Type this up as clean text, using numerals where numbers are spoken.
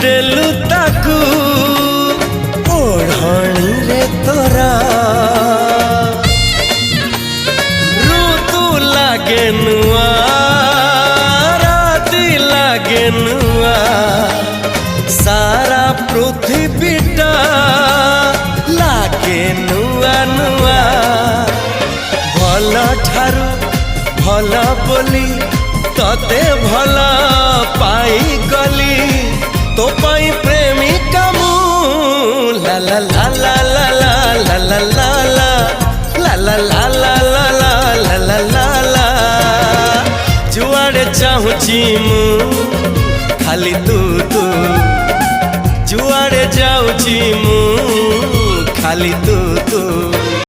देलु ताकू ओढ़णी रे तोरा ऋतु लागे नुआ राति लागे नुआ सारा पृथ्वीटा लागे नुआ नुआ भल ठारू भल बोली तते भल पाई गली तो पाई प्रेमिका मु ला ला ला ला ला ला ला ला ला ला ला ला ला ला ला ला ला ला जुआड़े चाहूची मु खाली तू तू जुआड़े जाऊची मु खाली तू तू।